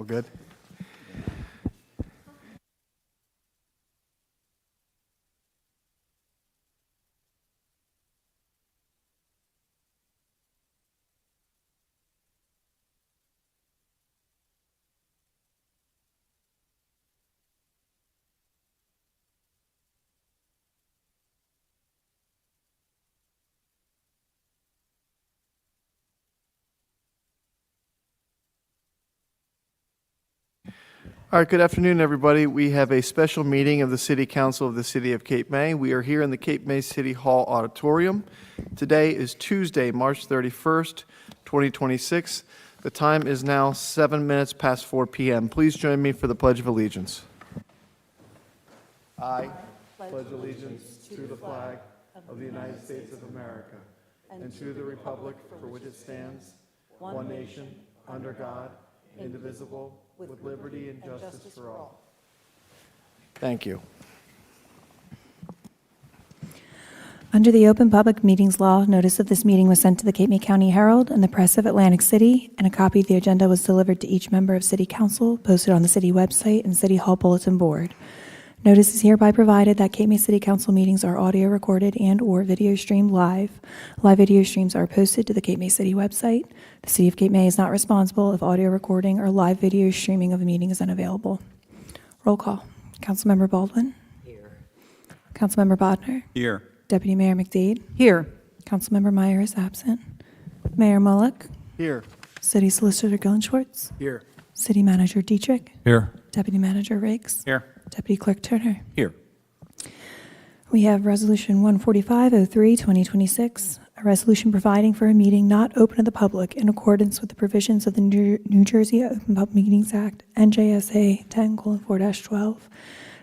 All good? All right, good afternoon, everybody. We have a special meeting of the City Council of the City of Cape May. We are here in the Cape May City Hall Auditorium. Today is Tuesday, March 31st, 2026. The time is now 7 minutes past 4 p.m. Please join me for the Pledge of Allegiance. I pledge allegiance to the flag of the United States of America and to the republic for which it stands, one nation, under God, indivisible, with liberty and justice for all. Thank you. Under the Open Public Meetings Law, notice of this meeting was sent to the Cape May County Herald and the Press of Atlantic City, and a copy of the agenda was delivered to each member of City Council, posted on the City website and City Hall Bulletin Board. Notice is hereby provided that Cape May City Council meetings are audio recorded and/or video streamed live. Live video streams are posted to the Cape May City website. The City of Cape May is not responsible if audio recording or live video streaming of a meeting is unavailable. Roll call. Councilmember Baldwin. Here. Councilmember Bodnar. Here. Deputy Mayor McDade. Here. Councilmember Meyer is absent. Mayor Mullock. Here. City Solicitor Gillenschwartz. Here. City Manager Dietrich. Here. Deputy Manager Riggs. Here. Deputy Clerk Turner. Here. We have Resolution 14503, 2026, a resolution providing for a meeting not open to the public in accordance with the provisions of the New Jersey Open Public Meetings Act, NJSA 10:4-12.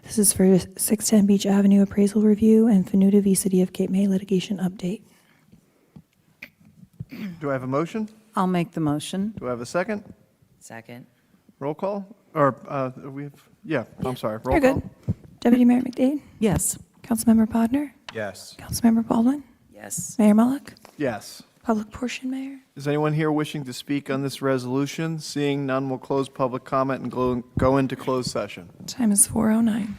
This is for 610 Beach Avenue appraisal review and Fanuta v. City of Cape May litigation update. Do I have a motion? I'll make the motion. Do I have a second? Second. Roll call? Or I'm sorry. Roll You're call? good. Deputy Mayor McDade. Yes. Councilmember Bodnar. Yes. Councilmember Baldwin. Yes. Mayor Mullock. Yes. Public portion, Mayor. Is anyone here wishing to speak on this resolution? Seeing none, we'll close public comment and go into closed session. Time is 4:09.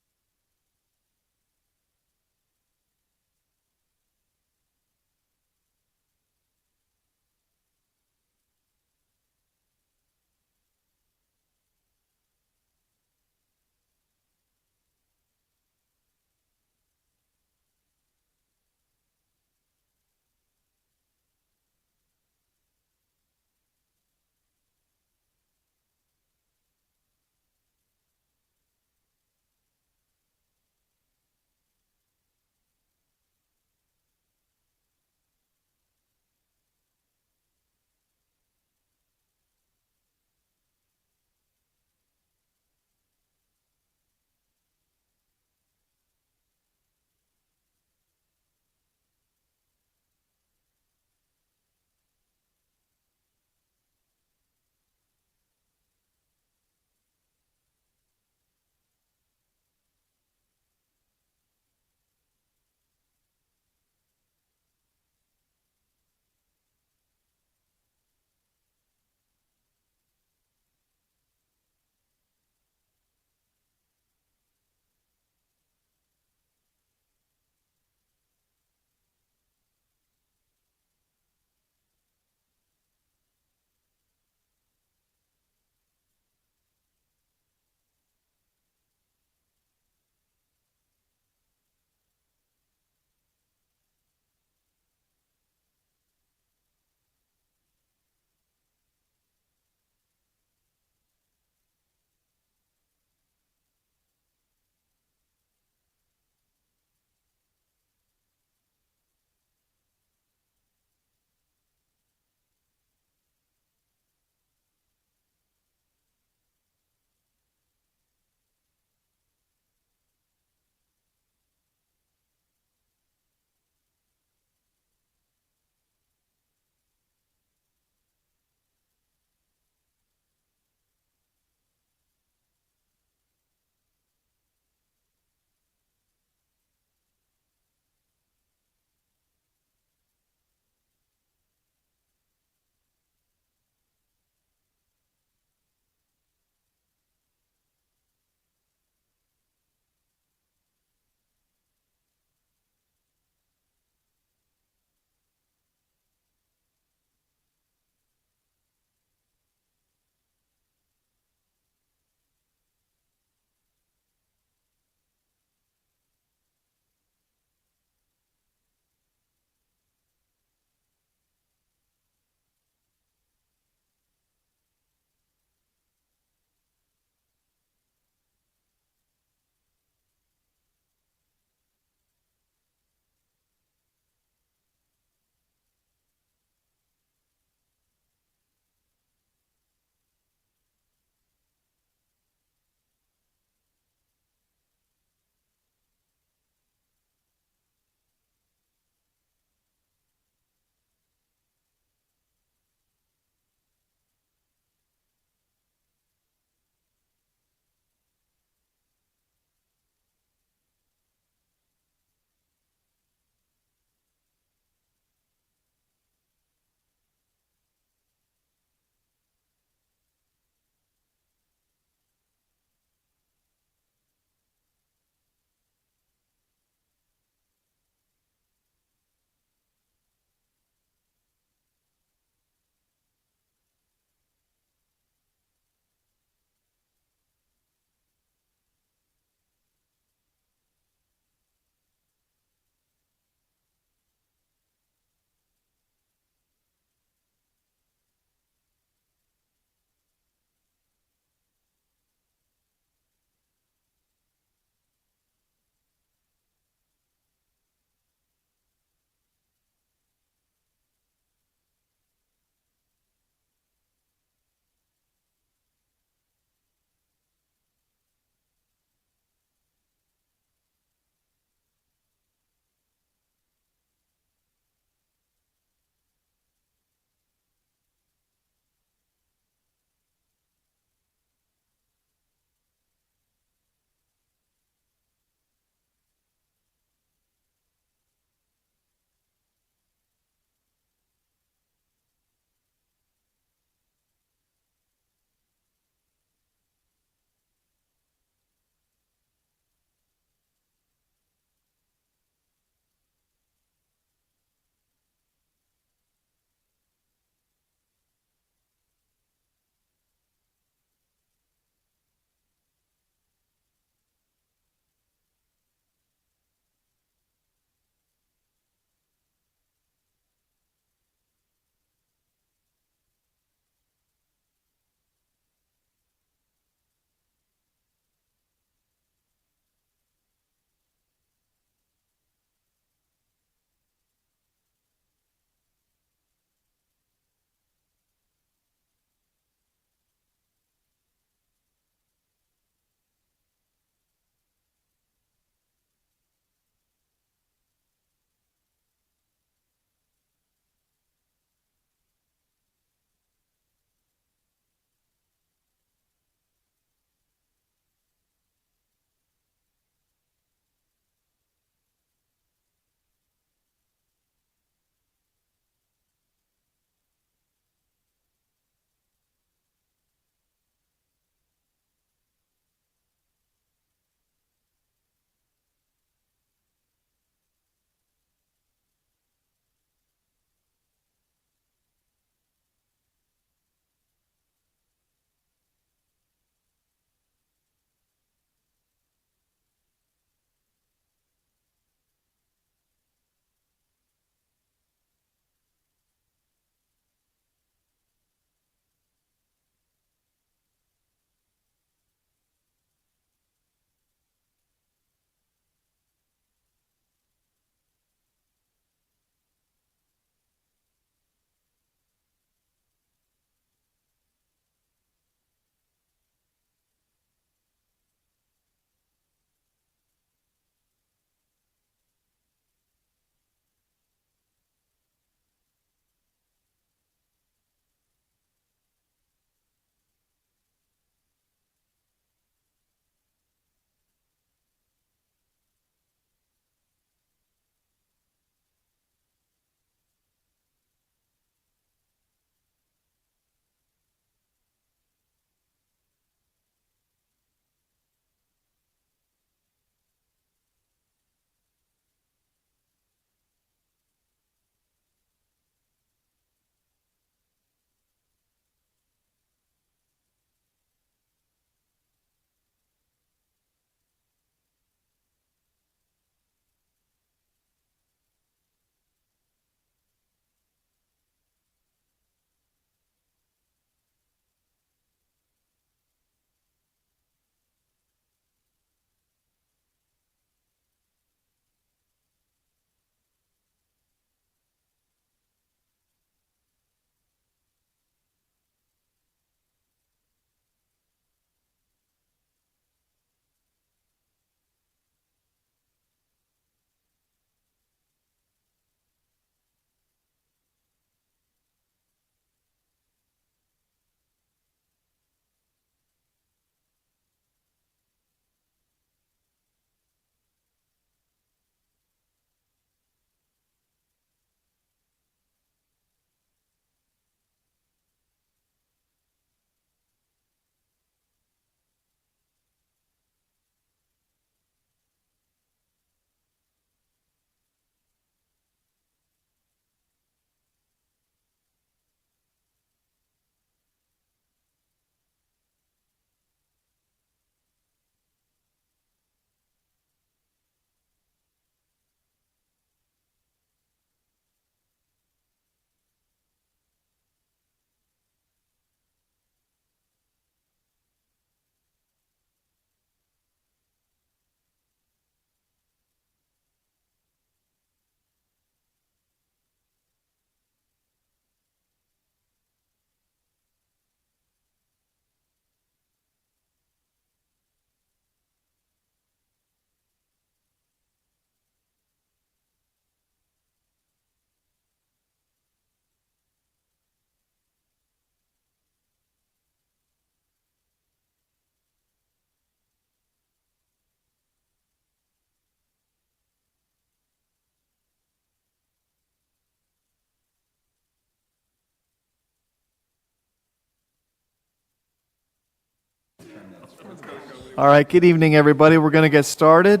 All right, good evening, everybody. We're going to get started.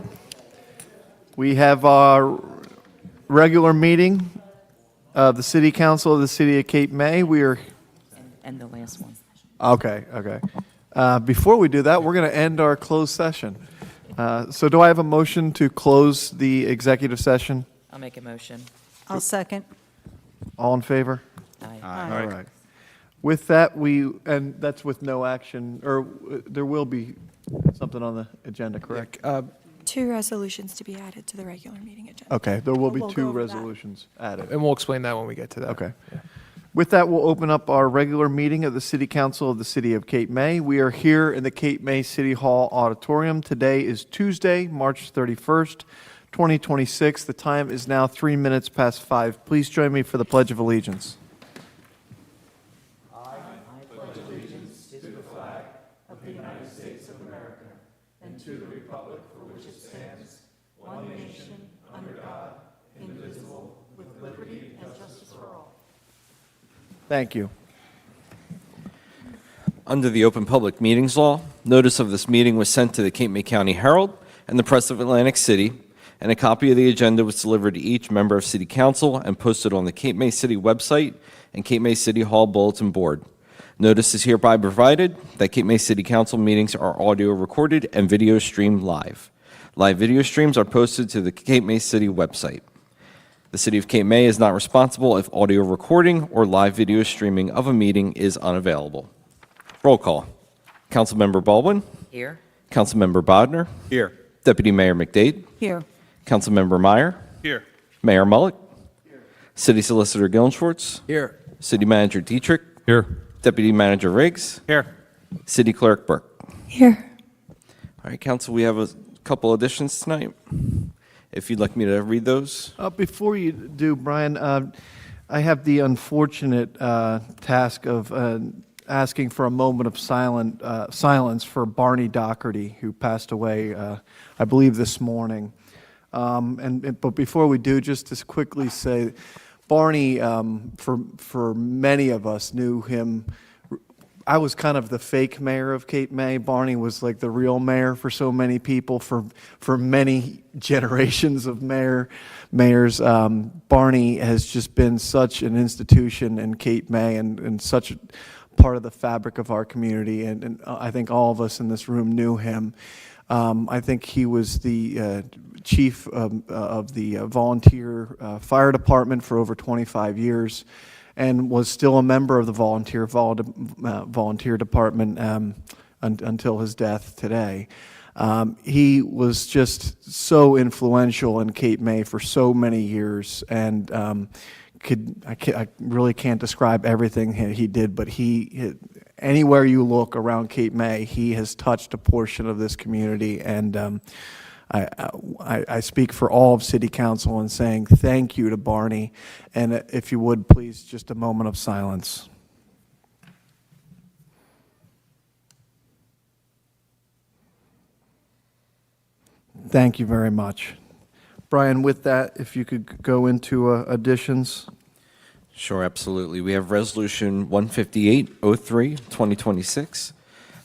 We have our regular meeting of the City Council of the City of Cape May. We are, And the last one. okay. Before we do that, we're going to end our closed session. So do I have a motion to close the executive session? I'll make a motion. I'll second. All in favor? Aye. All right. With that, and that's with no action, or there will be something on the agenda, correct? Two resolutions to be added to the regular meeting agenda. Okay, there will be We'll go two over that. resolutions added. And we'll explain that when we get to that. Okay. With that, we'll open up our regular meeting of the City Council of the City of Cape May. We are here in the Cape May City Hall Auditorium. Today is Tuesday, March 31st, 2026. The time is now 3 minutes past 5. Please join me for the Pledge of Allegiance. Thank you. Under the Open Public Meetings Law, notice of this meeting was sent to the Cape May County Herald and the Press of Atlantic City, and a copy of the agenda was delivered to each member of City Council and posted on the Cape May City website and Cape May City Hall Bulletin Board. Notice is hereby provided that Cape May City Council meetings are audio recorded and video streamed live. Live video streams are posted to the Cape May City website. The City of Cape May is not responsible if audio recording or live video streaming of a meeting is unavailable. Roll call. Councilmember Baldwin. Here. Councilmember Bodnar. Here. Deputy Mayor McDade. Here. Councilmember Meyer. Here. Mayor Mullick. City Solicitor Gillenschwartz. Here. City Manager Dietrich. Here. Deputy Manager Riggs. Here. City Clerk Burke. Here. All right, Council, we have a couple additions tonight. If you'd like me to read those. Before you do, Brian, I have the unfortunate task of asking for a moment of silence for Barney Doherty, who passed away, I believe, this morning. But before we do, just to quickly say, Barney, for many of us, knew him. I was kind of the fake mayor of Cape May. Barney was like the real mayor for so many people, for many generations of mayors. Barney has just been such an institution in Cape May and such a part of the fabric of our community. And I think all of us in this room knew him. I think he was the chief of the volunteer fire department for over 25 years. And was still a member of the volunteer department until his death today. He was just so influential in Cape May for so many years, and I really can't describe everything he did, but anywhere you look around Cape May, he has touched a portion of this community, and I speak for all of City Council in saying thank you to Barney, and if you would, please, just a moment of silence. Thank you very much. Brian, with that, if you could go into additions. Sure, absolutely. We have Resolution 15803, 2026,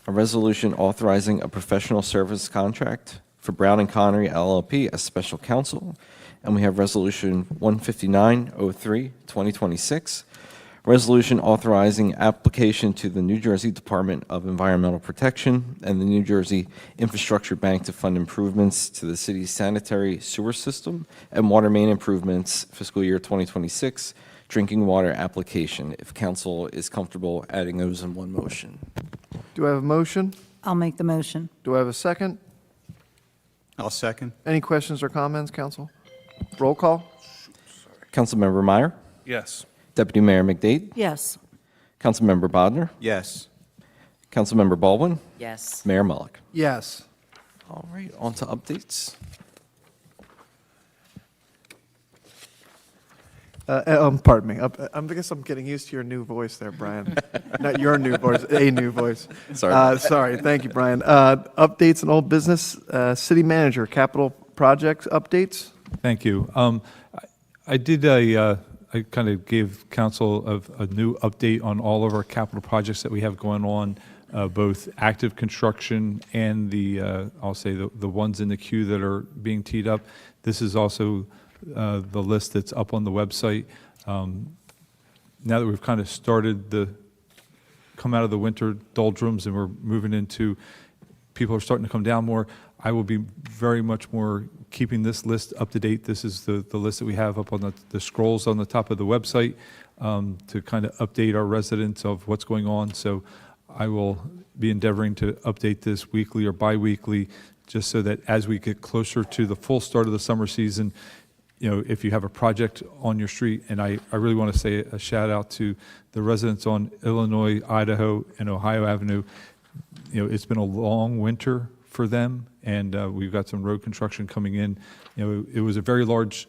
a resolution authorizing a professional service contract for Brown and Connery LLP as special counsel. And we have Resolution 15903, 2026, resolution authorizing application to the New Jersey Department of Environmental Protection and the New Jersey Infrastructure Bank to fund improvements to the city's sanitary sewer system and water main improvements fiscal year 2026 drinking water application. If council is comfortable adding those in one motion. Do I have a motion? I'll make the motion. Do I have a second? I'll second. Any questions or comments, council? Roll call. Councilmember Meyer, Yes. Deputy Mayor McDade, Yes. Councilmember Bodnar, Yes. Councilmember Baldwin, Yes. Mayor Mullick. Yes. All right, on to updates. Pardon me. I guess I'm getting used to your new voice there, Brian. Not your new voice, a new voice. Sorry. Sorry. Thank you, Brian. Updates and old business. City manager, capital projects updates. Thank you. I kind of gave council a new update on all of our capital projects that we have going on both active construction and I'll say the ones in the queue that are being teed up. This is also the list that's up on the website. Now that we've kind of come out of the winter doldrums and we're moving into, people are starting to come down more, I will be very much more keeping this list up to date. This is the list that we have up on the scrolls on the top of the website to kind of update our residents of what's going on. So I will be endeavoring to update this weekly or bi-weekly, just so that as we get closer to the full start of the summer season, if you have a project on your street, and I really want to say a shout out to the residents on Illinois, Idaho, and Ohio Avenue. It's been a long winter for them, and we've got some road construction coming in. It was a very large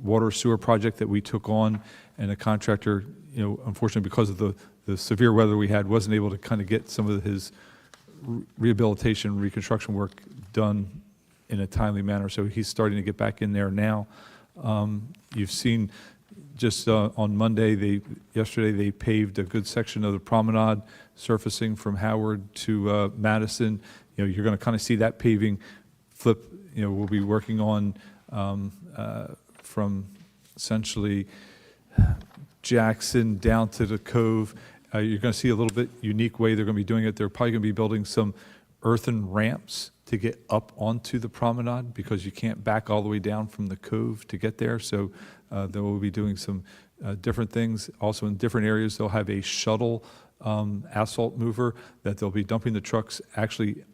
water sewer project that we took on, and a contractor, unfortunately because of the severe weather we had, wasn't able to kind of get some of his rehabilitation, reconstruction work done in a timely manner. So he's starting to get back in there now. You've seen just on Monday, yesterday they paved a good section of the promenade, surfacing from Howard to Madison. You're going to kind of see that paving flip. We'll be working on from essentially Jackson down to the Cove. You're going to see a little bit unique way they're going to be doing it. They're probably going to be building some earthen ramps to get up onto the promenade, because you can't back all the way down from the Cove to get there. So they will be doing some different things. Also in different areas, they'll have a shuttle asphalt mover that they'll be dumping the trucks actually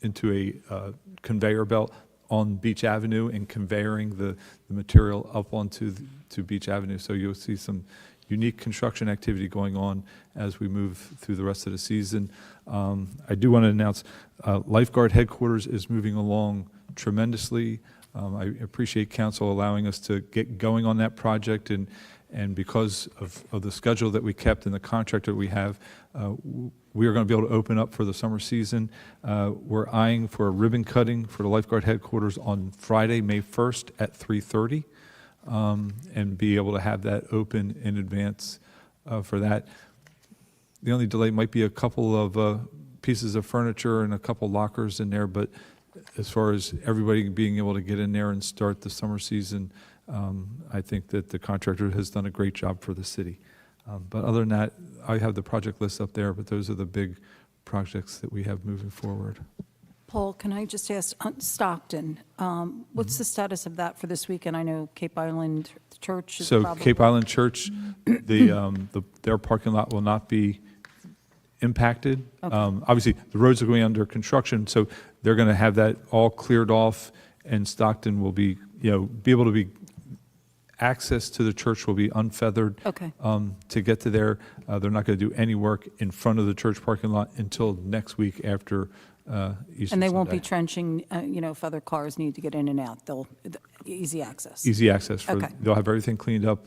into a conveyor belt on Beach Avenue and conveying the material up onto to Beach Avenue. So you'll see some unique construction activity going on as we move through the rest of the season. I do want to announce Lifeguard Headquarters is moving along tremendously. I appreciate council allowing us to get going on that project, and because of the schedule that we kept and the contractor we have, we are going to be able to open up for the summer season. We're eyeing for a ribbon cutting for the Lifeguard Headquarters on Friday, May 1st at 3:30. And be able to have that open in advance for that. The only delay might be a couple of pieces of furniture and a couple lockers in there, but as far as everybody being able to get in there and start the summer season, I think that the contractor has done a great job for the city. But other than that, I have the project list up there, but those are the big projects that we have moving forward. Paul, can I just ask, Stockton, what's the status of that for this weekend? I know Cape Island Church is So probably... Cape Island Church, their parking lot will not be impacted. Okay. Obviously, the roads are going under construction, so they're going to have that all cleared off, and Stockton will be able to be, access to the church will be unfeathered. Okay. To get to there. They're not going to do any work in front of the church parking lot until next week after Easter And they won't be Sunday. trenching, if other cars need to get in and out, easy access. Easy access. Okay. They'll have everything cleaned up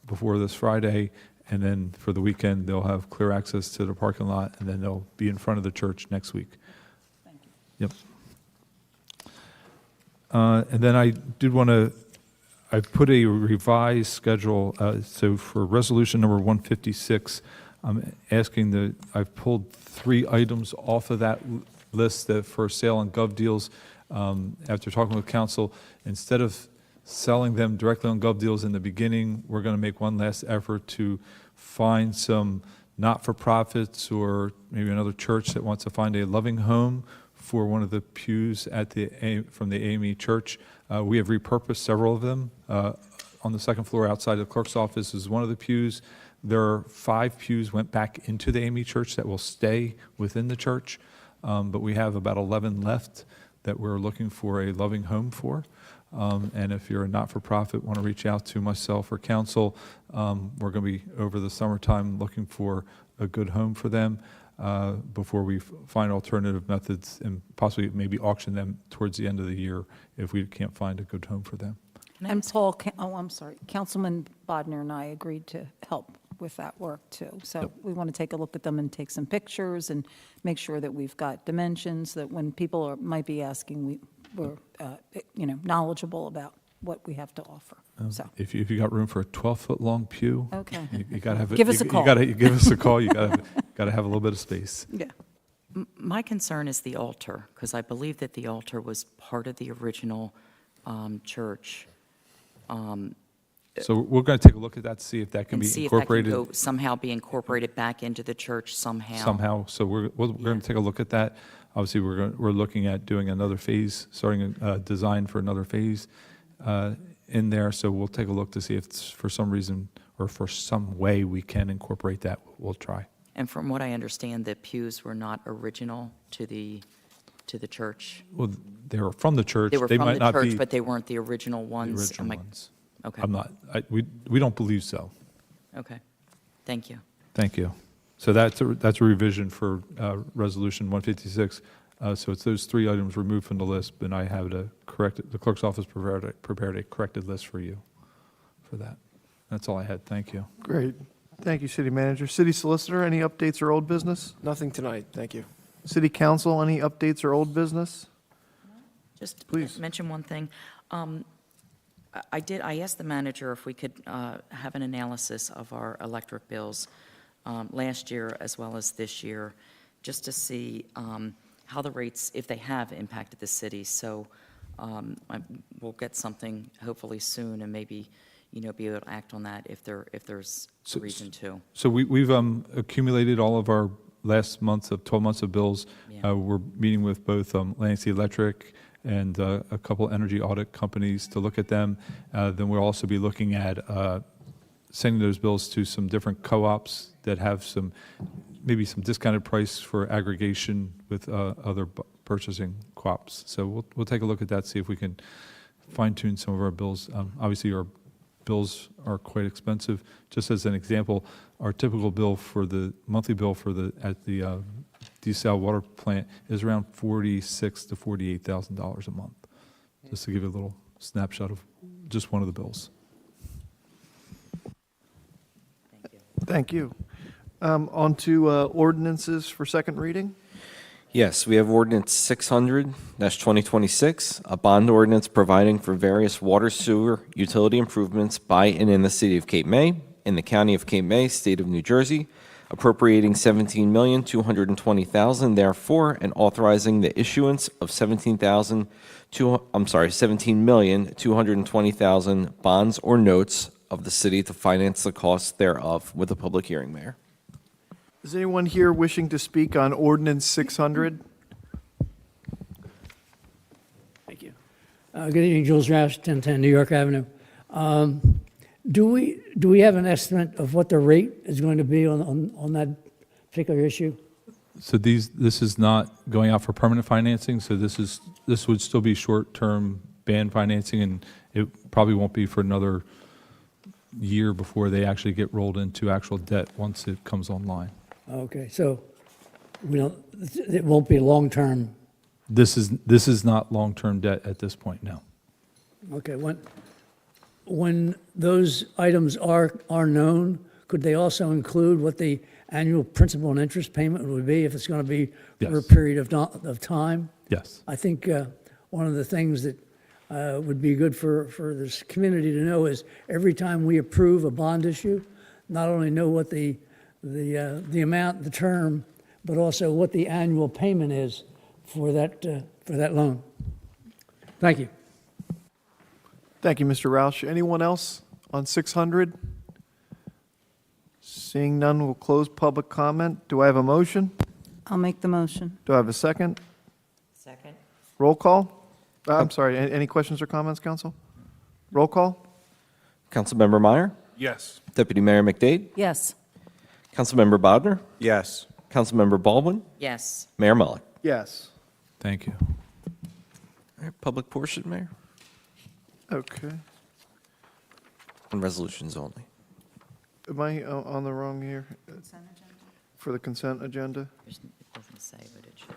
before this Friday, and then for the weekend, they'll have clear access to the parking lot, and then they'll be in front of the church next week. Thank you. Yep. And then I did want to, I've put a revised schedule, so for resolution number 156, I'm asking I've pulled 3 items off of that list that for sale on Gov Deals. After talking with council, instead of selling them directly on Gov Deals in the beginning, we're going to make one last effort to find some not-for-profits or maybe another church that wants to find a loving home for one of the pews from the AME Church. We have repurposed several of them. On the second floor outside the clerk's office is one of the pews. There are 5 pews went back into the AME Church that will stay within the church, but we have about 11 left that we're looking for a loving home for. And if you're a not-for-profit, want to reach out to myself or council, we're going to be, over the summertime, looking for a good home for them before we find alternative methods and possibly maybe auction them towards the end of the year if we can't find a good home for them. And Paul, I'm sorry, Councilman Bodnar and I agreed to help with that work too. So we want to take a look at them and take some pictures and make sure that we've got dimensions, that when people might be asking, we're knowledgeable about what we have to offer. So, If you got room for a 12-foot long pew, okay. you got to have it. Give us a call. You got to give us a call. You got to Got to have a little bit of space. Yeah. My concern is the altar, because I believe that the altar was part of the original church. So we're going to take a look at that to see if that can And be see if that can incorporated go, somehow be incorporated back into the church somehow. somehow. So we're going to take a look at that. Obviously, we're looking at doing another phase, starting a design for another phase in there. So we'll take a look to see if it's for some reason or for some way we can incorporate that. We'll try. And from what I understand, the pews were not original to the church. Well, they were from the church. They were from might the not church, be but they weren't the original the ones. original Am I- ones. Okay, I'm not, we don't believe so. okay. Thank you. Thank you. So that's a revision for Resolution 156. So it's those three items removed from the list, and I have the clerk's office prepared a corrected list for you for that. That's all I had. Thank you. Great. Thank you, City Manager. City Solicitor, any updates or old business? Nothing tonight, thank you. City Council, any updates or old business? Just Please. mention one thing. I asked the manager if we could have an analysis of our electric bills last year as well as this year, just to see how the rates, if they have impacted the city. So we'll get something hopefully soon and maybe, be able to act on that if there's a reason to. So we've accumulated all of our last months of 12 months of bills. Yeah. We're meeting with both Lansing Electric and a couple energy audit companies to look at them. Then we'll also be looking at sending those bills to some different co-ops that have maybe some discounted price for aggregation with other purchasing co-ops. So we'll take a look at that, see if we can fine tune some of our bills. Obviously, our bills are quite expensive. Just as an example, our typical bill for the monthly bill at the DeSalle water plant is around $46,000 to $48,000 a month. Just to give you a little snapshot of just one of the bills. Thank you. Thank you. On to ordinances for second reading. Yes, we have ordinance 600-2026, a bond ordinance providing for various water sewer utility improvements by and in the city of Cape May, in the county of Cape May, state of New Jersey, appropriating $17,220,000 therefore, and authorizing the issuance of $17,220,000 bonds or notes of the city to finance the costs thereof, with a public hearing, Mayor. Is anyone here wishing to speak on ordinance 600? Thank you. Good evening, Jules Roush, 1010 New York Avenue. Do we have an estimate of what the rate is going to be on that particular issue? So this is not going out for permanent financing, so this would still be short-term band financing, and it probably won't be for another year before they actually get rolled into actual debt once it comes online. Okay, so it won't be long-term. This is not long-term debt at this point, no. Okay, when those items are known, could they also include what the annual principal and interest payment would be if it's going to be for a Yes. period of time? Yes. I think one of the things that would be good for this community to know is every time we approve a bond issue, not only know what the amount, the term, but also what the annual payment is for that loan. Thank you. Thank you, Mr. Roush. Anyone else on 600? Seeing none, we'll close public comment. Do I have a motion? I'll make the motion. Do I have a second? Second? Roll call? I'm sorry, any questions or comments, council? Roll call? Councilmember Meyer, Yes. Deputy Mayor McDade, Yes. Councilmember Bodnar, Yes. Councilmember Baldwin, Yes. Mayor Mullen. Yes. Thank you. All right, public portion, Mayor, Okay. and resolutions only. Am I on the wrong here? For the consent agenda? It doesn't say, but it should.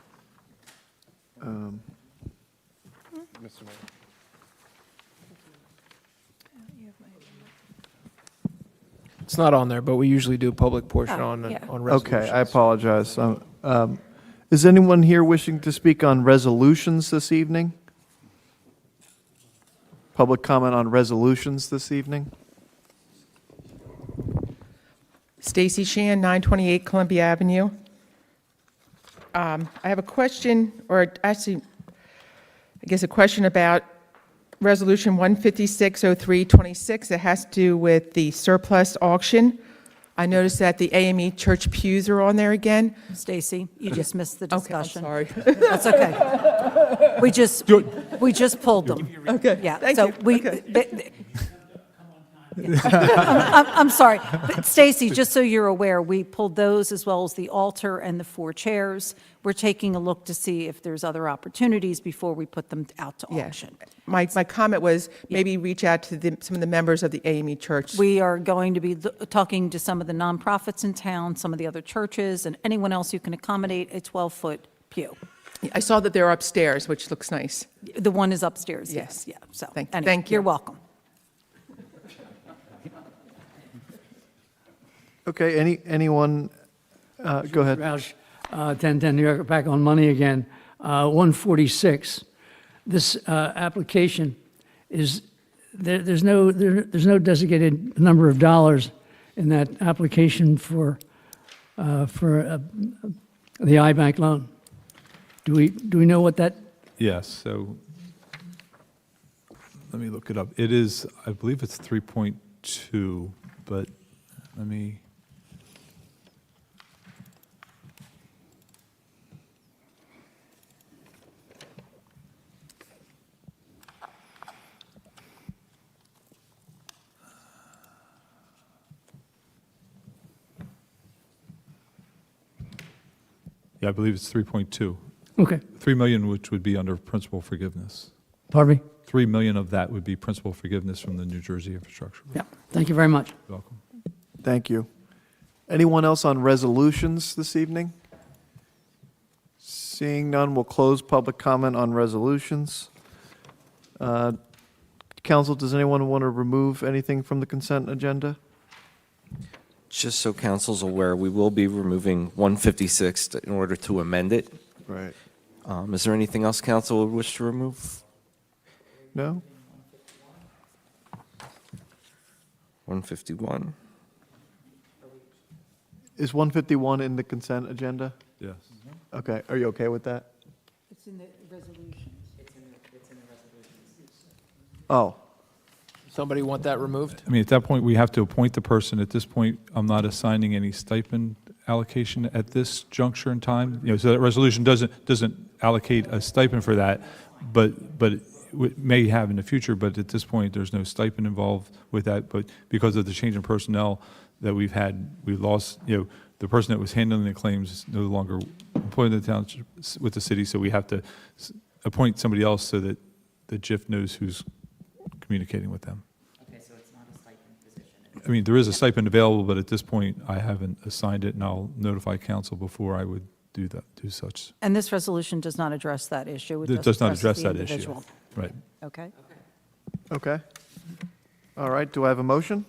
It's not on there, but we usually do public portion Oh, on yeah. resolutions. Okay, I apologize. Is anyone here wishing to speak on resolutions this evening? Public comment on resolutions this evening? Stacy Shan, 928 Columbia Avenue. I have a question, or actually, I guess a question about Resolution 1560326. It has to do with the surplus auction. I noticed that the AME church pews are on there again. Stacy, you just missed the Okay, I'm discussion. sorry. That's okay. We just pulled them. Okay, Yeah, thank so you. we, Okay. I'm sorry, but Stacy, just so you're aware, we pulled those as well as the altar and the 4 chairs. We're taking a look to see if there's other opportunities before we put them out to Yeah. auction. My comment was maybe reach out to some of the members of the AME church. We are going to be talking to some of the nonprofits in town, some of the other churches, and anyone else who can accommodate a 12-foot pew. I saw that they're upstairs, which looks nice. The one is upstairs, Yes. yes, yeah. So, Thank you. anyway, Thank you. You're welcome. Okay, anyone, go ahead. Roush, 1010 New York, back on money again. 146, this application is, there's no designated number of dollars in that application for the iBank loan. Do we know what that, Yes, so let me look it up. It is, I believe it's 3.2, but let me. Yeah, I believe it's 3.2. okay, 3 million, which would be under principal forgiveness. pardon me? 3 million of that would be principal forgiveness from the New Jersey Infrastructure. Yeah, thank you very much. You're welcome. Thank you. Anyone else on resolutions this evening? Seeing none, we'll close public comment on resolutions. Council, does anyone want to remove anything from the consent agenda? Just so council's aware, we will be removing 156 in order to amend it. Right. Is there anything else council would wish to remove? No? 151. Is 151 in the consent agenda? Yes. Okay, are you okay with that? It's in the resolutions. Oh, Somebody want that removed? I mean, at that point, we have to appoint the person. At this point, I'm not assigning any stipend allocation at this juncture in time. You know, so that resolution doesn't allocate a stipend for that, but it may have in the future, but at this point, there's no stipend involved with that. But because of the change in personnel that we've had, we lost, you know, the person that was handling the claims is no longer employed in the township with the city, so we have to appoint somebody else so that the JIF knows who's communicating with them. Okay, so it's not a stipend position. I mean, there is a stipend available, but at this point, I haven't assigned it, and I'll notify council before I would do such. And this resolution does not address that issue? It just does not addresses address the that issue. individual. Right. Okay. okay. All right, do I have a motion?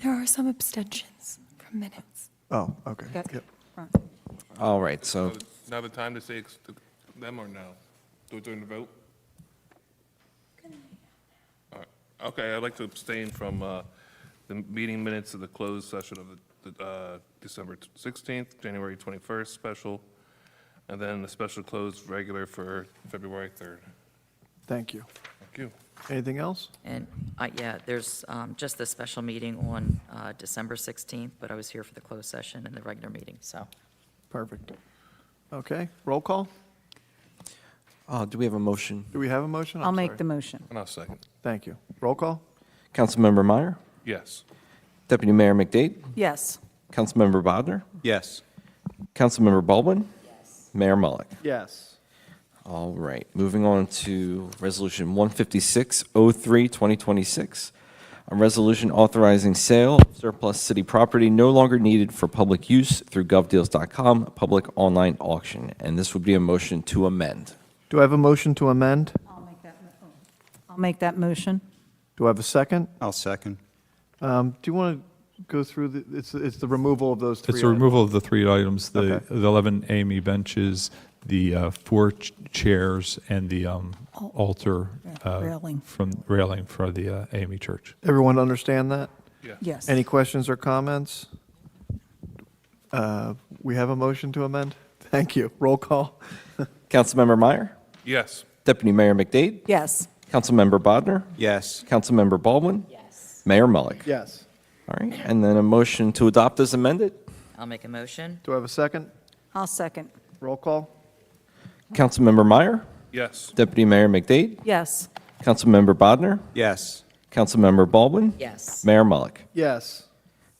There are some abstentions from minutes. Oh, okay. Got- Yep. Right. All right, so Now the time to say them or no? Do it during the vote? All right. Okay, I'd like to abstain from the meeting minutes of the closed session of the December 16th, January 21st special, and then the special closed regular for February 3rd. Thank you. Thank you. Anything else? And, yeah, there's just a special meeting on December 16th, but I was here for the closed session and the regular meeting, so. Perfect. Okay, roll call? do we have a motion? Do we have a motion? I'll I'm make sorry. the motion. And I'll second. Thank you. Roll call? Councilmember Meyer, Yes. Deputy Mayor McDade, Yes. Councilmember Bodnar, Yes. Councilmember Baldwin, Mayor Mullick. Yes. All right, moving on to Resolution 15603, 2026, a resolution authorizing sale of surplus city property no longer needed for public use through govdeals.com, a public online auction. And this would be a motion to amend. Do I have a motion to amend? I'll make that motion. Do I have a second? I'll second. Do you want to go through, it's the removal of those three? It's a removal of the 3 items, the Okay. 11 AME benches, the 4 chairs, and the altar Railing. from railing for the AME church. Everyone understand that? Yes. Any questions or comments? We have a motion to amend? Thank you. Roll call. Councilmember Meyer, Yes. Deputy Mayor McDade, Yes. Councilmember Bodnar, Yes. Councilmember Baldwin, Yes. Mayor Mullick. Yes. All right, and then a motion to adopt as amended. I'll make a motion. Do I have a second? I'll second. Roll call. Councilmember Meyer, Yes. Deputy Mayor McDade, Yes. Councilmember Bodnar, Yes. Councilmember Baldwin, Yes. Mayor Mullick. Yes.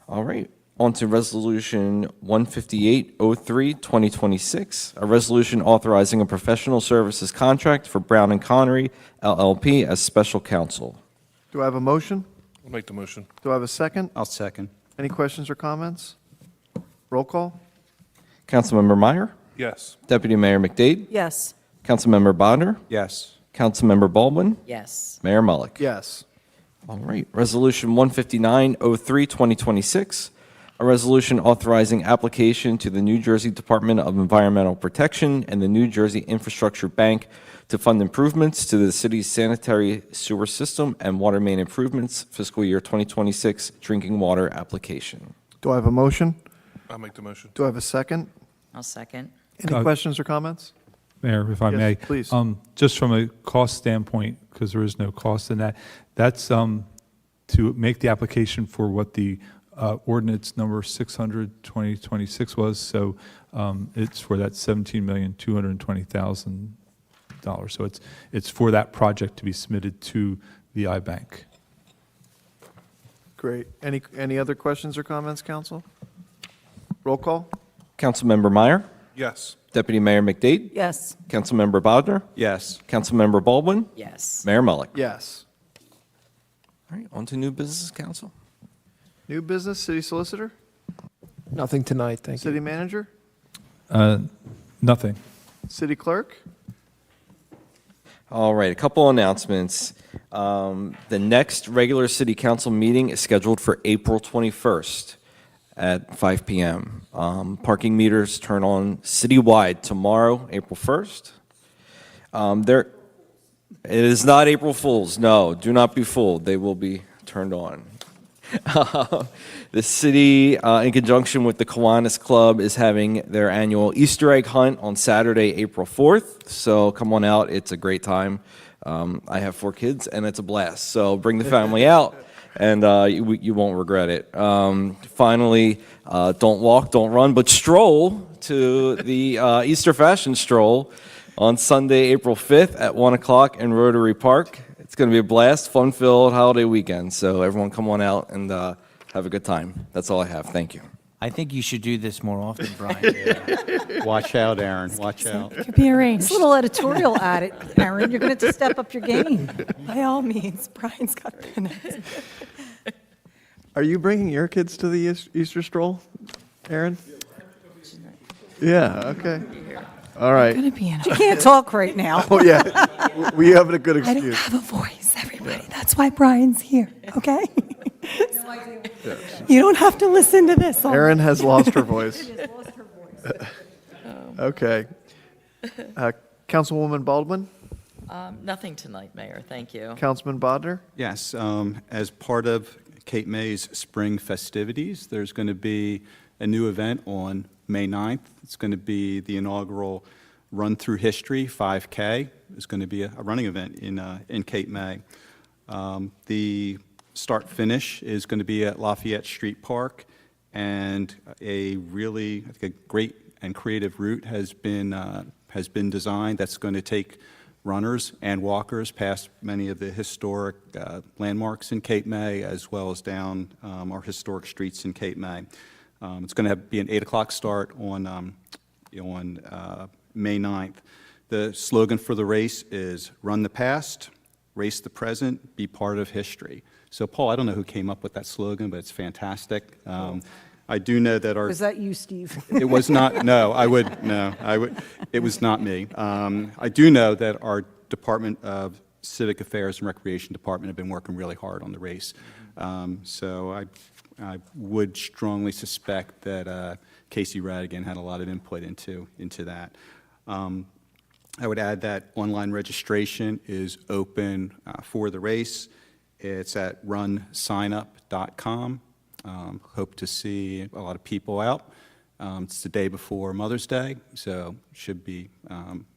All right, on to Resolution 15803, 2026, a resolution authorizing a professional services contract for Brown and Connery LLP as special counsel. Do I have a motion? I'll make the motion. Do I have a second? I'll second. Any questions or comments? Roll call. Councilmember Meyer, Yes. Deputy Mayor McDade, Yes. Councilmember Bodnar, Yes. Councilmember Baldwin, Yes. Mayor Mullick. Yes. All right, Resolution 15903, 2026, a resolution authorizing application to the New Jersey Department of Environmental Protection and the New Jersey Infrastructure Bank to fund improvements to the city's sanitary sewer system and water main improvements fiscal year 2026 drinking water application. Do I have a motion? I'll make the motion. Do I have a second? I'll second. Any questions or comments? Mayor, if I Yes, may. please. Just from a cost standpoint, because there is no cost in that, that's to make the application for what the ordinance number 600, 2026 was. So it's for that $17,220,000. So it's for that project to be submitted to the iBank. Great. Any other questions or comments, council? Roll call. Councilmember Meyer, Yes. Deputy Mayor McDade, Yes. Councilmember Bodnar, Yes. Councilmember Baldwin, Yes. Mayor Mullick. Yes. All right, on to new business, council. New business, city solicitor, Nothing tonight, thank you. city manager, Nothing. city clerk. All right, a couple announcements. The next regular city council meeting is scheduled for April 21st at 5 p.m. Parking meters turn on citywide tomorrow, April 1st. It is not April Fool's, no, do not be fooled, they will be turned on. The city, in conjunction with the Kiwanis Club, is having their annual Easter egg hunt on Saturday, April 4th. So come on out, it's a great time. I have 4 kids, and it's a blast. So bring the family out, and you won't regret it. Finally, don't walk, don't run, but stroll to the Easter Fashion Stroll on Sunday, April 5th at 1 o'clock in Rotary Park. It's going to be a blast, fun-filled holiday weekend. So everyone come on out and have a good time. That's all I have. Thank you. I think you should do this more often, Brian. Watch out, Aaron. Watch out. Could be arranged. It's a little editorial at it, Aaron. You're going to have to step up your game. By all means, Brian's got minutes. Are you bringing your kids to the Easter stroll, Aaron? Yeah, okay. All right. Gonna be in. You can't talk right now. Oh, yeah. We have a good I don't excuse. have a voice, everybody. That's why Brian's here, okay? You don't have to listen to this. all Erin has lost her voice. Okay. Councilwoman Baldwin, Nothing tonight, Mayor. Thank you. Councilman Bodnar. Yes, as part of Cape May's spring festivities, there's going to be a new event on May 9th. It's going to be the inaugural Run Through History 5K. It's going to be a running event in Cape May. The start finish is going to be at Lafayette Street Park, and a really, I think, a great and creative route has been designed that's going to take runners and walkers past many of the historic landmarks in Cape May, as well as down our historic streets in Cape May. It's going to be an 8 o'clock start on May 9th. The slogan for the race is "Run the past, race the present, be part of history." So, Paul, I don't know who came up with that slogan, but it's fantastic. I do know that our... Was that you, Steve? It was not, no, it was not me. I do know that our Department of Civic Affairs and Recreation Department have been working really hard on the race. So I would strongly suspect that Casey Radigan had a lot of input into that. I would add that online registration is open for the race. It's at runsignup.com. Hope to see a lot of people out. It's the day before Mother's Day, so should be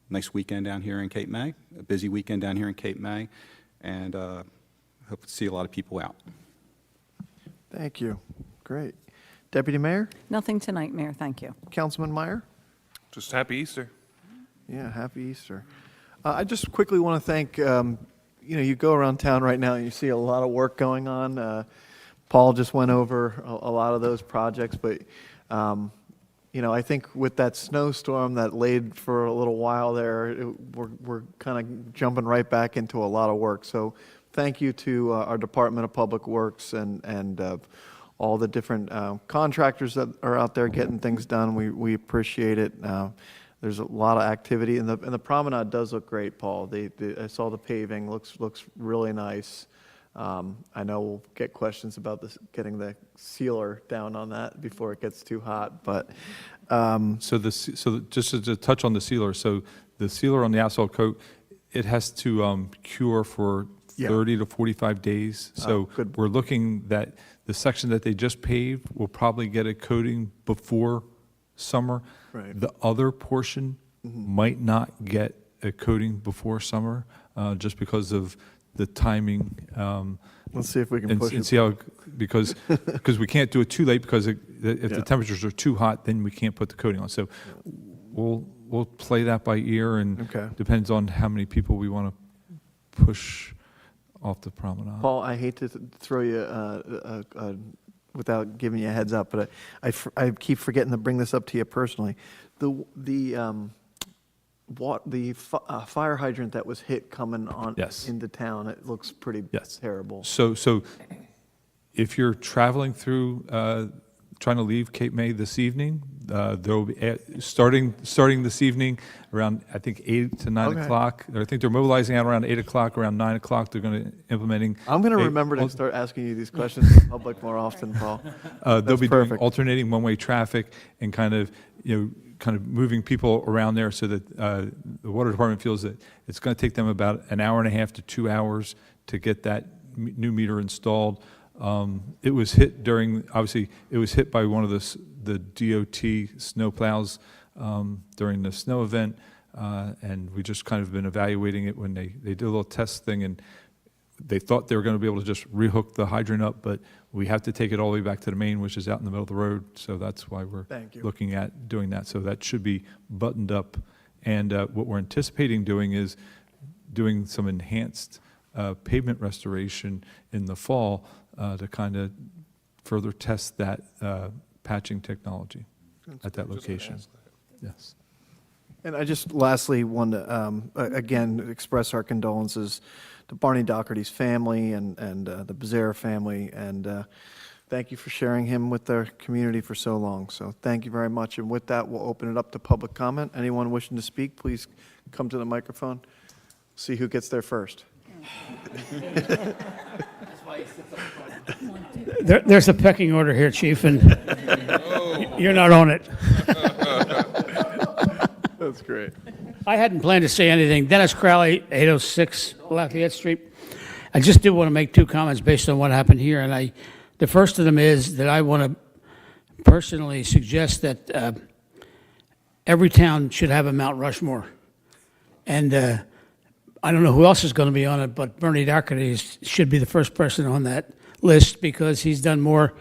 nice weekend down here in Cape May, a busy weekend down here in Cape May, and hope to see a lot of people out. Thank you. Great. Deputy Mayor, Nothing tonight, Mayor, thank you. Councilman Meyer? Just happy Easter. Yeah, happy Easter. I just quickly want to thank, you go around town right now and you see a lot of work going on. Paul just went over a lot of those projects, but, I think with that snowstorm that laid for a little while there, we're kind of jumping right back into a lot of work. So thank you to our Department of Public Works and all the different contractors that are out there getting things done. We appreciate it. There's a lot of activity, and the promenade does look great, Paul. I saw the paving, looks really nice. I know we'll get questions about getting the sealer down on that before it gets too hot, but So just to touch on the sealer, so the sealer on the asphalt coat, it has to cure for Yeah. 30 to 45 days. So good. we're looking that the section that they just paved will probably get a coating before summer. Right. The other portion might not get a coating before summer, just because of the timing. let's see if we can And push and it. see how, because we can't do it too late, because if Yeah. the temperatures are too hot, then we can't put the coating on. So we'll play that by ear, and Okay. depends on how many people we want to push off the promenade. Paul, I hate to throw you without giving you a heads up, but I keep forgetting to bring this up to you personally. The fire hydrant that was hit coming on Yes. into town, it looks pretty Yes. terrible. So if you're traveling through, trying to leave Cape May this evening, there will be, starting this evening around, I think, 8 to 9 Okay. o'clock. I think they're mobilizing out around 8 o'clock, around 9 o'clock, they're going to implementing. I'm going to a- remember to start asking you these questions in public more often, Paul. They'll That's be doing perfect. alternating one-way traffic and kind of moving people around there, so that the water department feels that it's going to take them about an hour and a half to 2 hours to get that new meter installed. It was hit obviously, it was hit by one of the DOT snowplows during the snow event, and we just kind of been evaluating it when they did a little test thing, and they thought they were going to be able to just rehook the hydrant up, but we have to take it all the way back to the main, which is out in the middle of the road, so that's why we're Thank you. looking at doing that. So that should be buttoned up, and what we're anticipating doing is doing some enhanced pavement restoration in the fall to kind of further test that patching technology at that location. Yes. And I just lastly want to, again, express our condolences to Barney Doherty's family and the Becerra family, and thank you for sharing him with our community for so long. So thank you very much. And with that, we'll open it up to public comment. Anyone wishing to speak, please come to the microphone. See who gets there first. There's a pecking order here, Chief, and you're not on it. That's great. I hadn't planned to say anything. Dennis Crowley, 806 Lafayette Street. I just do want to make two comments based on what happened here, and the first of them is that I want to personally suggest that every town should have a Mount Rushmore. And I don't know who else is going to be on it, but Bernie Doherty should be the first person on that list, because he's done more.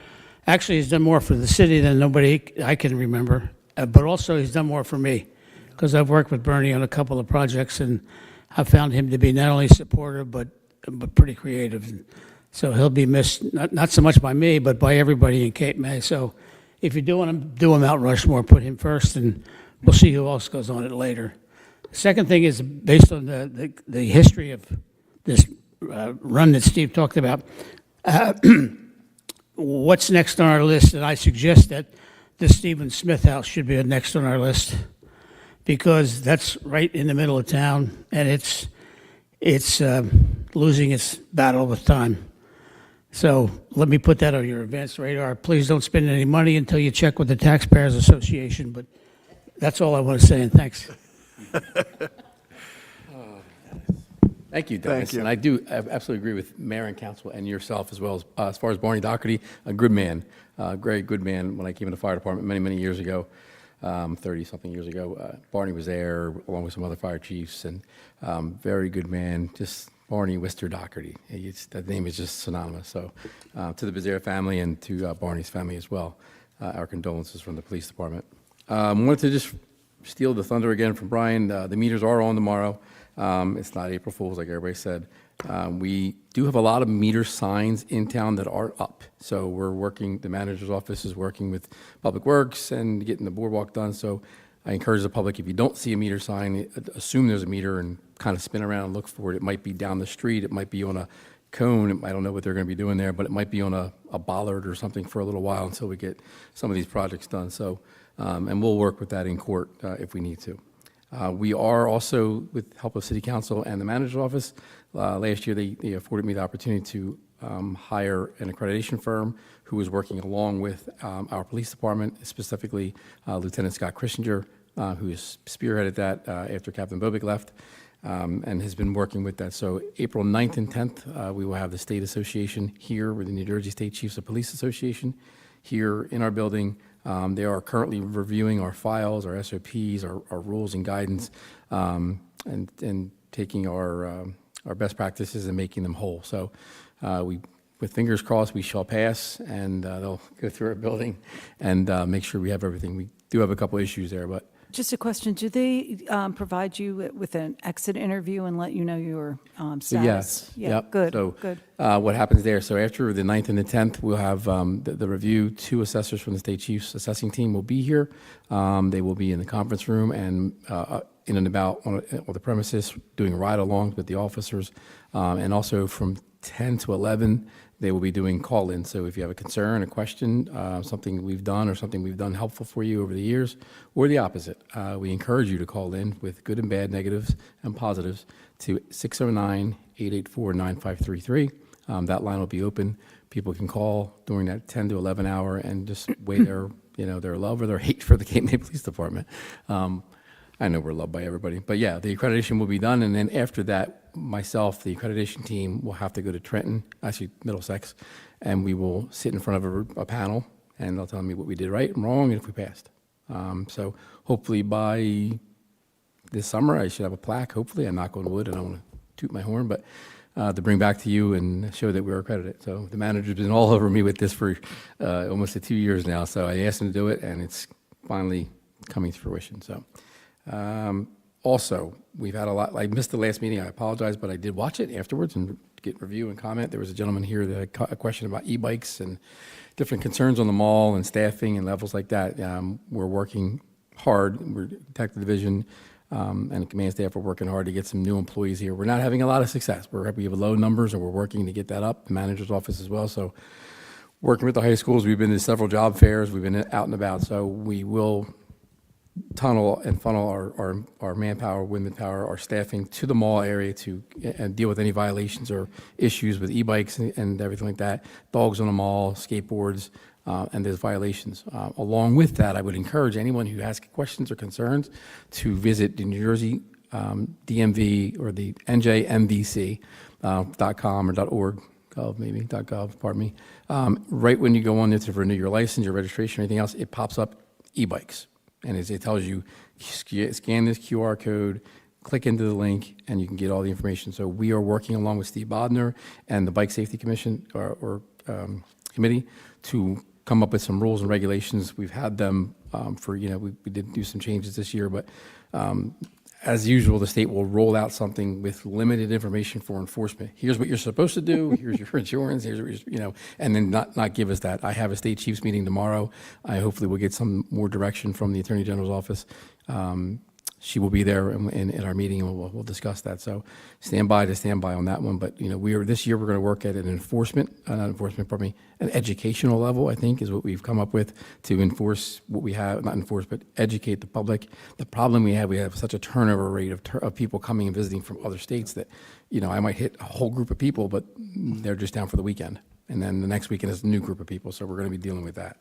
Actually, he's done more for the city than nobody I can remember, but also he's done more for me, because I've worked with Bernie on a couple of projects, and I found him to be not only supportive but pretty creative. So he'll be missed, not so much by me, but by everybody in Cape May. So if you do want to do a Mount Rushmore, put him first, and we'll see who else goes on it later. The second thing is based on the history of this run that Steve talked about. What's next on our list? And I suggest that the Stephen Smith House should be next on our list, because that's right in the middle of town, and it's losing its battle with time. So let me put that on your advanced radar. Please don't spend any money until you check with the Taxpayers Association, but that's all I want to say, and thanks. Thank Thank you, Dennis. Thank you. And I absolutely agree with Mayor and Council and yourself as well. As far as Barney Doherty, a good man, a very good man. When I came in the fire department many, many years ago, 30-something years ago, Barney was there along with some other fire chiefs, and very good man, just Barney Wister Doherty. That name is just synonymous. So to the Becerra family and to Barney's family as well, our condolences from the police department. Wanted to just steal the thunder again from Brian. The meters are on tomorrow. It's not April Fool's, like everybody said. We do have a lot of meter signs in town that are up. So we're working, the manager's office is working with Public Works and getting the boardwalk done. So I encourage the public, if you don't see a meter sign, assume there's a meter and kind of spin around and look for it. It might be down the street. It might be on a cone. I don't know what they're going to be doing there, but it might be on a bollard or something for a little while until we get some of these projects done. So, and we'll work with that in court if we need to. We are also, with help of City Council and the Manager's Office, last year they afforded me the opportunity to hire an accreditation firm who is working along with our police department, specifically Lieutenant Scott Christinger, who has spearheaded that after Captain Bobick left, and has been working with that. So April 9th and 10th, we will have the State Association here with the New Jersey State Chiefs of Police Association here in our building. They are currently reviewing our files, our SOPs, our rules and guidance, and taking our best practices and making them whole. So with fingers crossed, we shall pass, and they'll go through our building and make sure we have everything. We do have a couple issues there, but Just a question, do they provide you with an exit interview and let you know your status? yes. Yeah, Yep. good, So good. what happens there, so after the 9th and the 10th, we'll have the review. 2 assessors from the State Chiefs Assessing Team will be here. They will be in the conference room and in and about on the premises, doing ride-alongs with the officers. And also from 10 to 11, they will be doing call-in. So if you have a concern, a question, something we've done or something we've done helpful for you over the years, or the opposite, we encourage you to call in with good and bad, negatives and positives to 609-884-9533. That line will be open. People can call during that 10 to 11 hour and just weigh their love or their hate for the Cape May Police Department. I know we're loved by everybody, but yeah, the accreditation will be done, and then after that, myself, the accreditation team will have to go to Trenton, actually Middlesex, and we will sit in front of a panel, and they'll tell me what we did right and wrong, and if we passed. So hopefully by this summer, I should have a plaque, hopefully, I knock on wood, and I don't want to toot my horn, but to bring back to you and show that we're accredited. So the manager's been all over me with this for almost 2 years now, so I asked him to do it, and it's finally coming to fruition, so. Also, we've had a lot, I missed the last meeting, I apologize, but I did watch it afterwards and get review and comment. There was a gentleman here that had a question about e-bikes and different concerns on the mall and staffing and levels like that. We're working hard, we're Detective Division and the command staff are working hard to get some new employees here. We're not having a lot of success. We have low numbers and we're working to get that up, the manager's office as well. So working with the high schools, we've been to several job fairs, we've been out and about, so we will tunnel and funnel our manpower, women power, our staffing to the mall area to and deal with any violations or issues with e-bikes and everything like that, dogs on the mall, skateboards, and there's violations. Along with that, I would encourage anyone who has questions or concerns to visit the New Jersey DMV or the njmvc.com or .org. .gov, pardon me. Right when you go on there to renew your license, your registration, or anything else, it pops up e-bikes. And it tells you, scan this QR code, click into the link, and you can get all the information. So we are working along with Steve Bodner and the Bike Safety Commission committee to come up with some rules and regulations. We've had them we did do some changes this year, but as usual, the state will roll out something with limited information for enforcement. Here's what you're supposed to do. Here's your insurance. Here's what and then not give us that. I have a state chiefs meeting tomorrow. I hopefully will get some more direction from the Attorney General's office. She will be there in our meeting, and we'll discuss that. So stand by on that one. But this year we're going to work at an an educational level. I think is what we've come up with to enforce what we have, not enforce, but educate the public. The problem we have such a turnover rate of people coming and visiting from other states that I might hit a whole group of people, but they're just down for the weekend, and then the next weekend is a new group of people. So we're going to be dealing with that.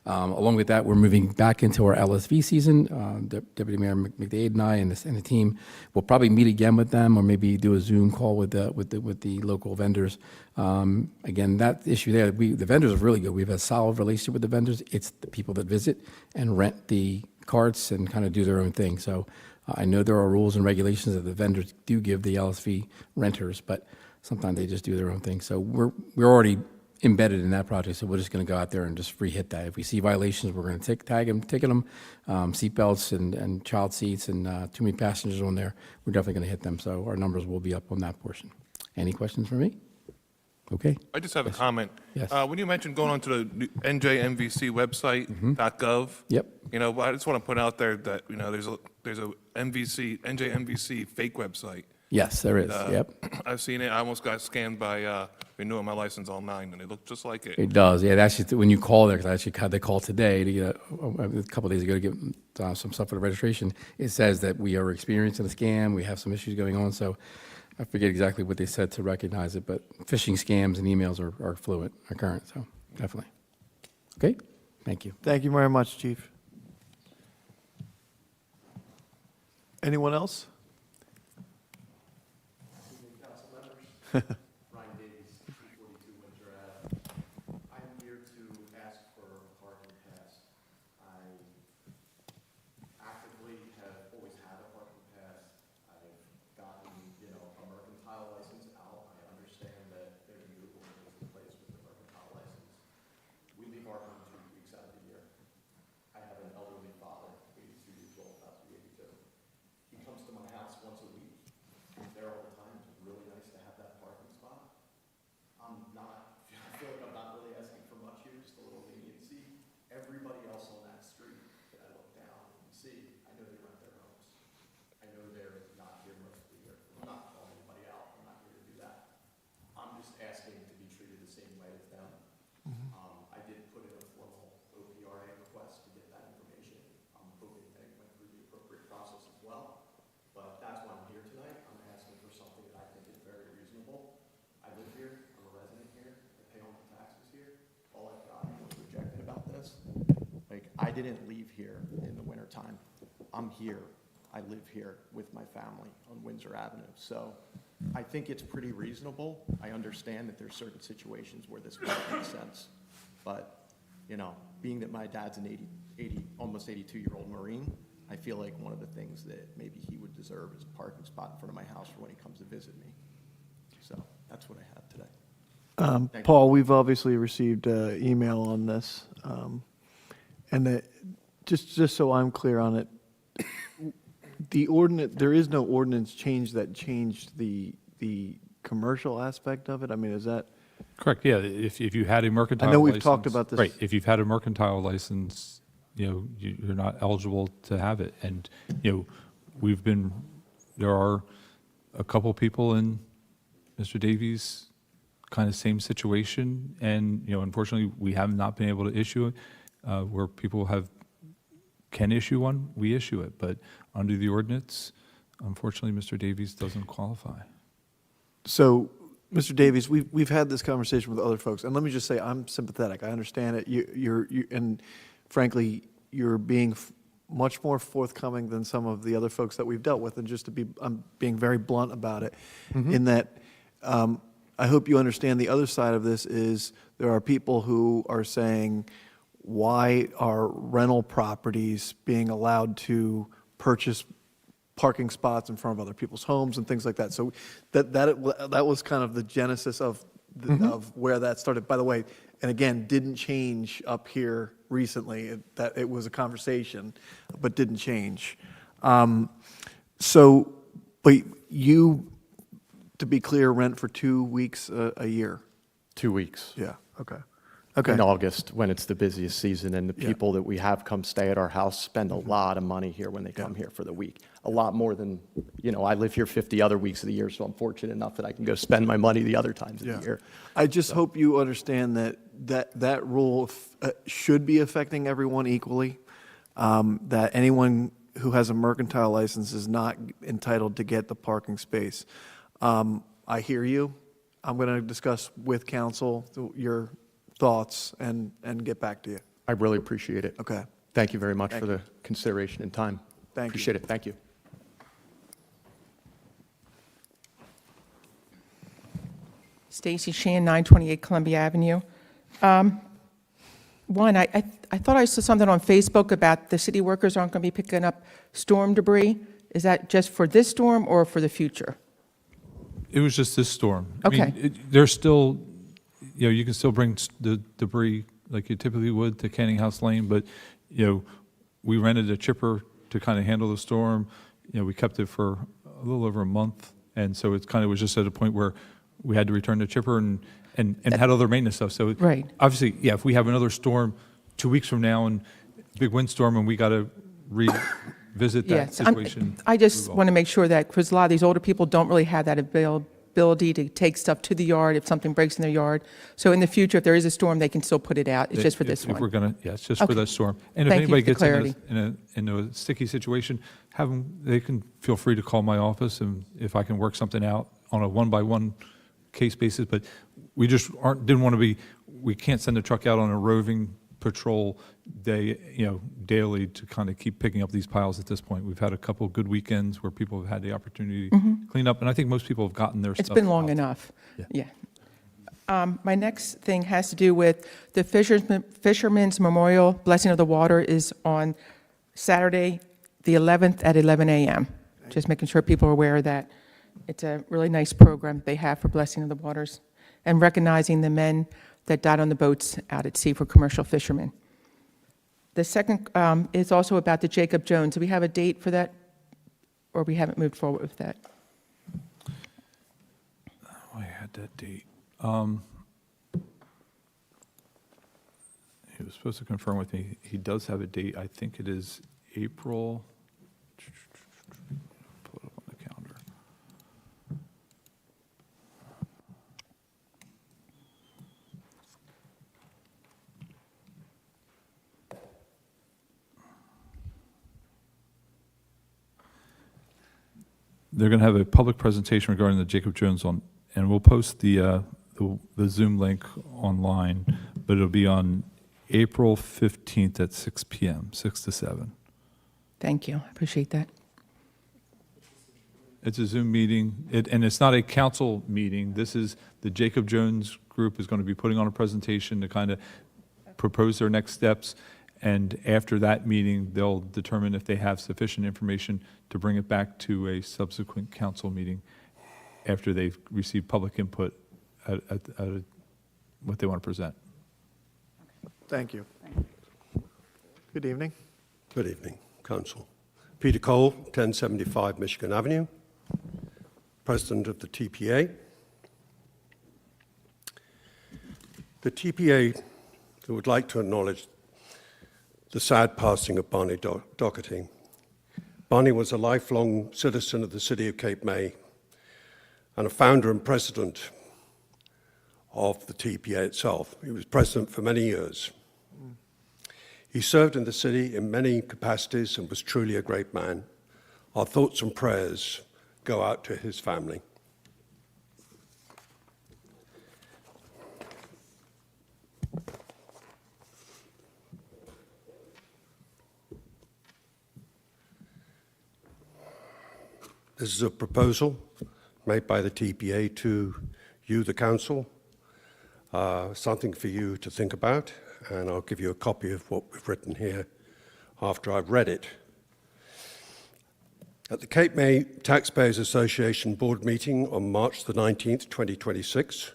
Along with that, we're moving back into our LSV season. Deputy Mayor McDade and I and the team will probably meet again with them, or maybe do a Zoom call with the local vendors. Again, that issue there, the vendors are really good. We have a solid relationship with the vendors. It's the people that visit and rent the carts and kind of do their own thing. So I know there are rules and regulations that the vendors do give the LSV renters, but sometimes they just do their own thing. So we're already embedded in that project, so we're just going to go out there and just re-hit that. If we see violations, we're going to tag them, ticket them, seat belts and child seats and too many passengers on there, we're definitely going to hit them. So our numbers will be up on that portion. Any questions for me? Okay. I just have a comment. Yes. When you mentioned going onto the NJMVC website, .gov. Yep. You know, I just want to put out there that, you know, there's a NJMVC fake website. Yes, there is. Yep. I've seen it. I almost got scammed by renewing my license online, and it looked just like it. It does. Yeah, actually, when you call there, because I actually had the call today to get a couple of days ago to get some stuff for the registration, it says that we are experiencing a scam. We have some issues going on. So I forget exactly what they said to recognize it, but phishing scams and emails are fluent, are current. So definitely. Okay. Thank you. Thank you very much, Chief. Anyone else? Ryan Davies, 242 Windsor Ave. I'm here to ask for a parking pass. I actively have always had a parking pass. I've gotten, a mercantile license out. I understand that there's new ordinance in place with the mercantile license. We leave our home 2 weeks out of the year. I have an elderly father, 82 years old, about to be 82. He comes to my house once a week. He's there all the time. It's really nice to have that parking spot. I feel like I'm not really asking for much here, just a little leniency. Everybody else on that street that I look down and see, I know they rent their homes. I know they're not here most of the year. I'm not calling anybody out. I'm not here to do that. I'm just asking to be treated the same way as them. I did put in a formal OPRA request to get that information. I'm hoping that it went through the appropriate process as well. But that's why I'm here tonight. I'm asking for something that I think is very reasonable. I live here, I'm a resident here, I pay all my taxes here. All I've got was rejected about this. Like, I didn't leave here in the wintertime. I'm here, I live here with my family on Windsor Avenue. So I think it's pretty reasonable. I understand that there's certain situations where this might make sense. But, being that my dad's an almost 82-year-old Marine, I feel like one of the things that maybe he would deserve is a parking spot in front of my house for when he comes to visit me. So that's what I have today. Thank you. Paul, we've obviously received email on this. And that, just so I'm clear on it, the ordinance, there is no ordinance change that changed the commercial aspect of it? I mean, is that? Correct, yeah. If you had a mercantile I license. know we've talked about this. Right, if you've had a mercantile license, you're not eligible to have it. And, there are a couple people in Mr. Davies' kind of same situation. And, unfortunately, we have not been able to issue it. Where people can issue one, we issue it. But under the ordinance, unfortunately, Mr. Davies doesn't qualify. So, Mr. Davies, we've had this conversation with other folks, and let me just say, I'm sympathetic. I understand it. And frankly, you're being much more forthcoming than some of the other folks that we've dealt with. And just I'm being very blunt about it, in that I hope you understand the other side of this is there are people who are saying, why are rental properties being allowed to purchase parking spots in front of other people's homes and things like that? So that was kind of the genesis of where that started. By the way, and again, didn't change up here recently. That it was a conversation, but didn't change. So, but you, to be clear, rent for 2 weeks a year? 2 weeks. Yeah, okay. Okay. In August, when it's the busiest season, and the Yeah. people that we have come stay at our house spend a lot of money here when they come here for the week. A lot more than, I live here 50 other weeks of the year, so I'm fortunate enough that I can go spend my money the other times of the year. I just hope you understand that rule should be affecting everyone equally, that anyone who has a mercantile license is not entitled to get the parking space. I hear you. I'm going to discuss with council your thoughts and get back to you. I really appreciate it. Okay. Thank you very much Thank for the consideration and time. Thank you. Appreciate it. Thank you. Stacy Sheehan, 928 Columbia Avenue. One, I thought I saw something on Facebook about the city workers aren't going to be picking up storm debris. Is that just for this storm or for the future? It was just this storm. Okay. There's still, you can still bring the debris like you typically would to Canning House Lane, but, we rented a chipper to kind of handle the storm. We kept it for a little over a month, and so it kind of was just at a point where we had to return the chipper and had other maintenance stuff. So Right. obviously, if we have another storm 2 weeks from now and big windstorm and we got to revisit that Yes, situation. I just we will. want to make sure that, because a lot of these older people don't really have that ability to take stuff to the yard if something breaks in their yard. So in the future, if there is a storm, they can still put it out. It's just for this If we're one. going to, it's just for Okay. that storm. And if Thank you anybody for the gets in a sticky situation, they can feel free to call my office, and if I can work something out on a one-by-one case basis. But we just we can't send a truck out on a roving patrol daily to kind of keep picking up these piles at this point. We've had a couple good weekends where people have had the opportunity to clean up, and I think most people have gotten their stuff. It's been long out. enough. Yeah. Yeah. My next thing has to do with the Fisherman's Memorial Blessing of the Water is on Saturday, the 11th at 11 a.m. Just making sure people are aware of that. It's a really nice program they have for Blessing of the Waters and recognizing the men that died on the boats out at sea for commercial fishermen. The second is also about the Jacob Jones. Do we have a date for that, or we haven't moved forward with that? I had that date. He was supposed to confirm with me. He does have a date. I think it is April. Pull it up on the calendar. They're going to have a public presentation regarding the Jacob Jones and we'll post the Zoom link online, but it'll be on April 15th at 6 p.m., 6 to 7. Thank you. I appreciate that. It's a Zoom meeting, and it's not a council meeting. This is, the Jacob Jones group is going to be putting on a presentation to kind of propose their next steps, and after that meeting, they'll determine if they have sufficient information to bring it back to a subsequent council meeting after they've received public input at what they want to present. Thank you. Good evening. Good evening, Council. Peter Cole, 1075 Michigan Avenue, President of the TPA. The TPA would like to acknowledge the sad passing of Barney Doherty. Barney was a lifelong citizen of the city of Cape May and a founder and president of the TPA itself. He was president for many years. He served in the city in many capacities and was truly a great man. Our thoughts and prayers go out to his family. This is a proposal made by the TPA to you, the council, something for you to think about, and I'll give you a copy of what we've written here after I've read it. At the Cape May Taxpayers Association board meeting on March the 19th, 2026,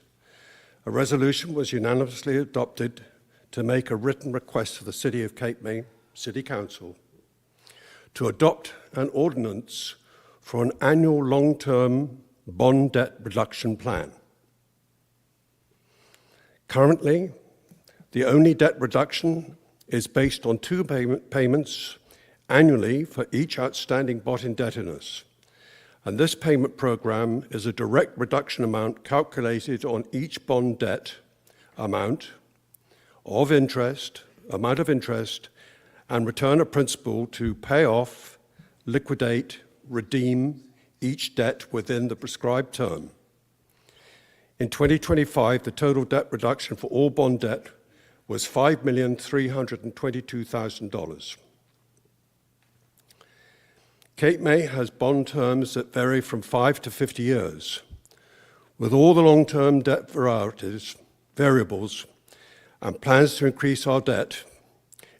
a resolution was unanimously adopted to make a written request to the City of Cape May City Council to adopt an ordinance for an annual long-term bond debt reduction plan. Currently, the only debt reduction is based on two payments annually for each outstanding bond indebtedness. And this payment program is a direct reduction amount calculated on each bond debt amount of interest, and return of principal to pay off, liquidate, redeem each debt within the prescribed term. In 2025, the total debt reduction for all bond debt was $5,322,000. Cape May has bond terms that vary from 5 to 50 years. With all the long-term debt variables, and plans to increase our debt,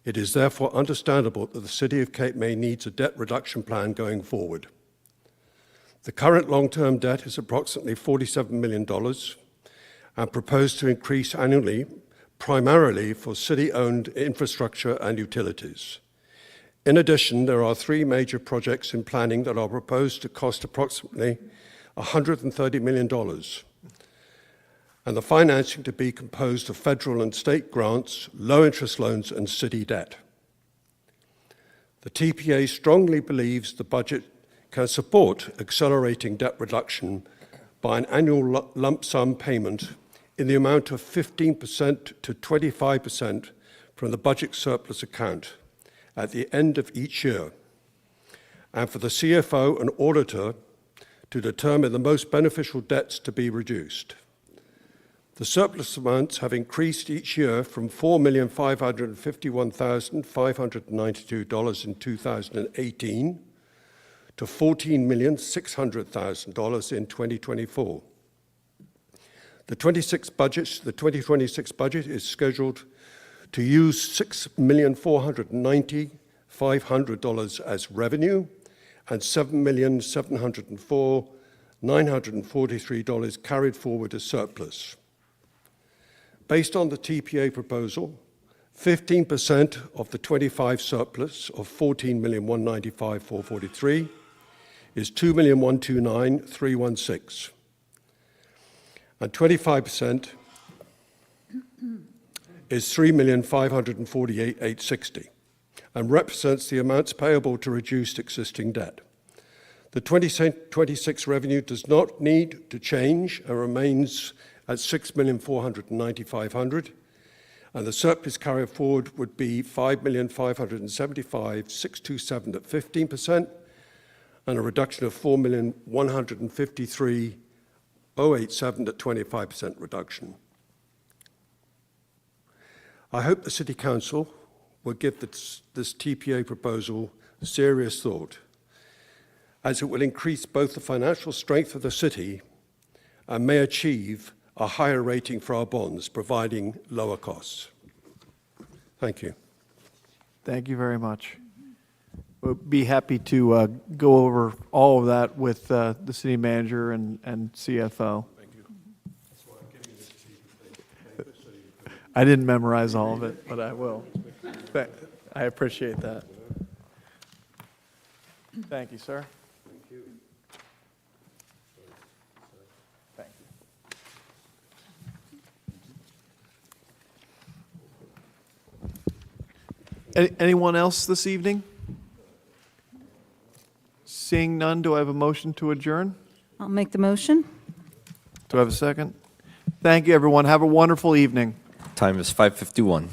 it is therefore understandable that the City of Cape May needs a debt reduction plan going forward. The current long-term debt is approximately $47 million and proposed to increase annually, primarily for city-owned infrastructure and utilities. In addition, there are 3 major projects in planning that are proposed to cost approximately $130 million, and the financing to be composed of federal and state grants, low-interest loans, and city debt. The TPA strongly believes the budget can support accelerating debt reduction by an annual lump sum payment in the amount of 15% to 25% from the budget surplus account at the end of each year, and for the CFO and auditor to determine the most beneficial debts to be reduced. The surplus amounts have increased each year from $4,551,592 in 2018 to $14,600,000 in 2024. The 2026 budget is scheduled to use $6,490,500 as revenue and $7,704,943 carried forward as surplus. Based on the TPA proposal, 15% of the 25 surplus of $14,195,443 is $2,129,316, and 25% is $3,548,860, and represents the amounts payable to reduced existing debt. The 2026 revenue does not need to change and remains at $6,490,500, and the surplus carried forward would be $5,575,627 at 15%, and a reduction of $4,153,087 at 25% reduction. I hope the City Council will give this TPA proposal serious thought, as it will increase both the financial strength of the city and may achieve a higher rating for our bonds, providing lower costs. Thank you. Thank you very much. We'll be happy to go over all of that with the city manager and CFO. Thank you. That's why I'm giving this to you. I didn't memorize all of it, but I will. I appreciate that. Thank you, sir. Thank you. Thank you. Anyone else this evening? Seeing none, do I have a motion to adjourn? I'll make the motion. Do I have a second? Thank you, everyone. Have a wonderful evening. Time is 5:51.